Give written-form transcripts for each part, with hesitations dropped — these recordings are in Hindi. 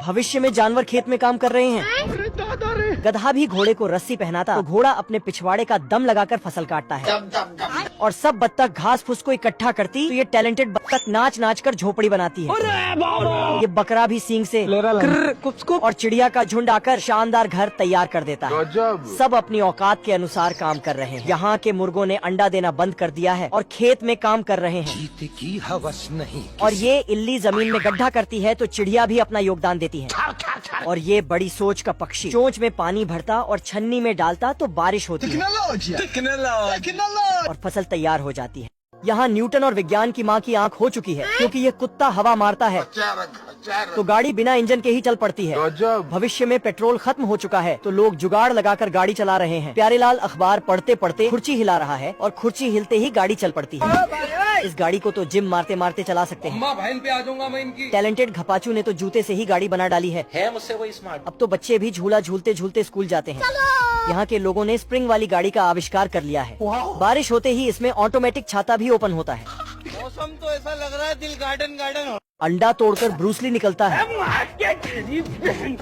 भविष्य में जानवर खेत में काम कर रहे हैं। गधा भी घोड़े को रस्सी पहनाता तो घोड़ा अपने पिछवाड़े का दम लगाकर फसल काटता है। और सब बत्तख घास फूस को इकट्ठा करती तो ये टैलेंटेड बत्तख नाच नाच कर झोपड़ी बनाती है। ये बकरा भी सींग से और चिड़िया का झुंड आकर शानदार घर तैयार कर देता है। सब अपनी औकात के अनुसार काम कर रहे हैं। यहाँ के मुर्गों ने अंडा देना बंद कर दिया है और खेत में काम कर रहे हैं। जीते की हवस नहीं। और ये इल्ली जमीन में गड्ढा करती है तो चिड़िया भी अपना योगदान देती है। और ये बड़ी सोच का पक्षी चोंच में पानी भरता और छन्नी में डालता तो बारिश होती है और फसल तैयार हो जाती है। यहाँ न्यूटन और विज्ञान की माँ की आंख हो चुकी है, क्योंकि ये कुत्ता हवा मारता है तो गाड़ी बिना इंजन के ही चल पड़ती है। भविष्य में पेट्रोल खत्म हो चुका है तो लोग जुगाड़ लगाकर गाड़ी चला रहे हैं। प्यारेलाल अखबार पढ़ते पढ़ते खुर्ची हिला रहा है और खुर्ची हिलते ही गाड़ी चल पड़ती है। इस गाड़ी को तो जिम मारते मारते चला सकते हैं। बहन पे आ जाऊंगा मैं इनकी। टैलेंटेड घपाचू ने तो जूते से ही गाड़ी बना डाली है मुझसे वही स्मार्ट। अब तो बच्चे भी झूला झूलते झूलते स्कूल जाते हैं। यहाँ के लोगों ने स्प्रिंग वाली गाड़ी का आविष्कार कर लिया है। बारिश होते ही इसमें ऑटोमेटिक छाता भी ओपन होता है। मौसम तो ऐसा लग रहा है दिल गार्डन गार्डन। अंडा तोड़कर ब्रूसली निकलता है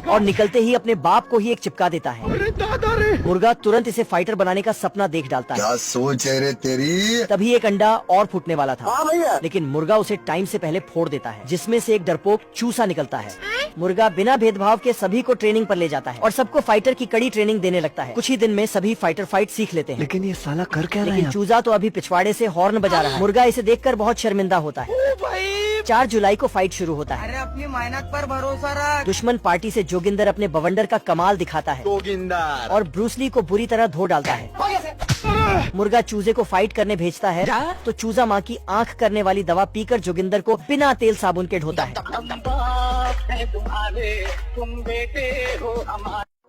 और निकलते ही अपने बाप को ही एक चिपका देता है। मुर्गा तुरंत इसे फाइटर बनाने का सपना देख डालता है। क्या सोच है रे तेरी। तभी एक अंडा और फूटने वाला था, लेकिन मुर्गा उसे टाइम से पहले फोड़ देता है, जिसमें से एक डरपोक चूसा निकलता है। मुर्गा बिना भेदभाव के सभी को ट्रेनिंग पर ले जाता है और सबको फाइटर की कड़ी ट्रेनिंग देने लगता है। कुछ ही दिन में सभी फाइटर फाइट सीख लेते हैं। लेकिन ये साला कर क्या रहा है। लेकिन चूजा तो अभी पिछवाड़े से हॉर्न बजा रहा है। मुर्गा इसे देखकर बहुत शर्मिंदा होता है। 4 जुलाई को फाइट शुरू होता है। अरे अपनी मेहनत पर भरोसा रख। दुश्मन पार्टी से जोगिंदर अपने बवंडर का कमाल दिखाता है और ब्रूसली को बुरी तरह धो डालता है। मुर्गा चूजे को फाइट करने भेजता है तो चूजा माँ की आंख करने वाली दवा पीकर जोगिंदर को बिना तेल साबुन के ढोता है।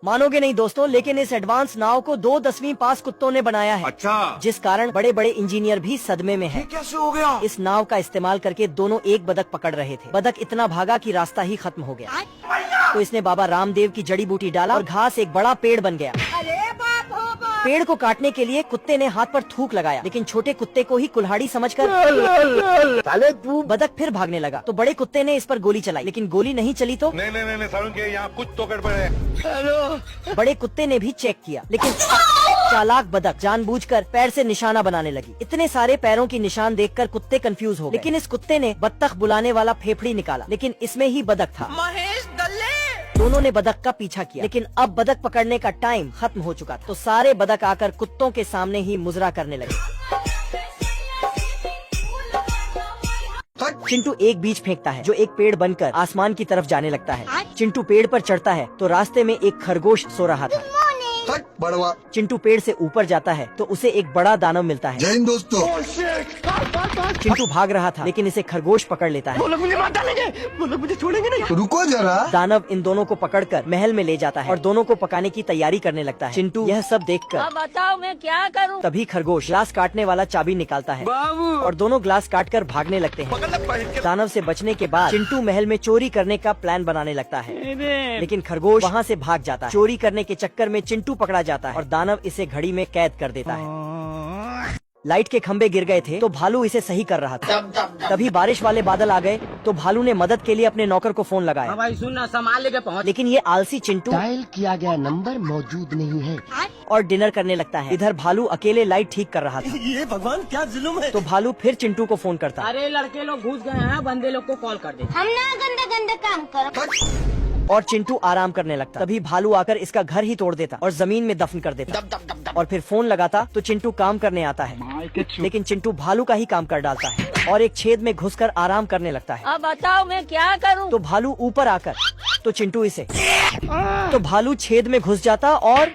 मानोगे नहीं दोस्तों, लेकिन इस एडवांस नाव को 2 10वीं पास कुत्तों ने बनाया है। अच्छा। जिस कारण बड़े बड़े इंजीनियर भी सदमे में हैं। कैसे हो गया। इस नाव का इस्तेमाल करके दोनों एक बदक पकड़ रहे थे। बदक इतना भागा कि रास्ता ही खत्म हो गया तो इसने बाबा रामदेव की जड़ी बूटी डाला और घास एक बड़ा पेड़ बन गया। पेड़ को काटने के लिए कुत्ते ने हाथ पर थूक लगाया, लेकिन छोटे कुत्ते को ही कुल्हाड़ी समझकर साले तू। बदक फिर भागने लगा तो बड़े कुत्ते ने इस पर गोली चलाई, लेकिन गोली नहीं चली तो नहीं सारुण के यहाँ कुछ तो गड़बड़ है। बड़े कुत्ते ने भी चेक किया, लेकिन चालाक बदक जानबूझकर पैर से निशाना बनाने लगी। इतने सारे पैरों की निशान देखकर कुत्ते कंफ्यूज हो गए। लेकिन इस कुत्ते ने बत्तख बुलाने वाला फेफड़ी निकाला, लेकिन इसमें ही बदक था। महेश दल्ले। दोनों ने बदक का पीछा किया, लेकिन अब बदक पकड़ने का टाइम खत्म हो चुका था तो सारे बदक आकर कुत्तों के सामने ही मुजरा करने लगे। चिंटू एक बीज फेंकता है जो एक पेड़ बनकर आसमान की तरफ जाने लगता है। चिंटू पेड़ पर चढ़ता है तो रास्ते में एक खरगोश सो रहा था। बड़वा। चिंटू पेड़ से ऊपर जाता है तो उसे एक बड़ा दानव मिलता है। जय हिंद दोस्तों। चिंटू भाग रहा था, लेकिन इसे खरगोश पकड़ लेता है। मुझे छोड़ेंगे नहीं। रुको जरा। दानव इन दोनों को पकड़कर महल में ले जाता है और दोनों को पकाने की तैयारी करने लगता है। चिंटू यह सब देखकर अब बताओ मैं क्या करूं? तभी खरगोश ग्लास काटने वाला चाबी निकालता है और दोनों ग्लास काटकर भागने लगते हैं। दानव से बचने के बाद चिंटू महल में चोरी करने का प्लान बनाने लगता है, लेकिन खरगोश वहाँ से भाग जाता है। चोरी करने के चक्कर में चिंटू पकड़ा जाता है और दानव इसे घड़ी में कैद कर देता है। लाइट के खंभे गिर गए थे तो भालू इसे सही कर रहा था। तभी बारिश वाले बादल आ गए तो भालू ने मदद के लिए अपने नौकर को फोन लगाया। भाई सुनना, संभाल लेके पहुँच। लेकिन ये आलसी चिंटू डायल किया गया नंबर मौजूद नहीं है और डिनर करने लगता है। इधर भालू अकेले लाइट ठीक कर रहा था। ये भगवान क्या जुल्म है। तो भालू फिर चिंटू को फोन करता। अरे लड़के लोग घुस गए हैं, बंदे लोग को कॉल कर दे। हम ना गंदा गंदा काम करो। और चिंटू आराम करने लगता। तभी भालू आकर इसका घर ही तोड़ देता और जमीन में दफन कर देता और फिर फोन लगाता तो चिंटू काम करने आता है, लेकिन चिंटू भालू का ही काम कर डालता है और एक छेद में घुसकर आराम करने लगता है। अब बताओ मैं क्या करूं? तो भालू ऊपर आकर तो चिंटू इसे तो भालू छेद में घुस जाता और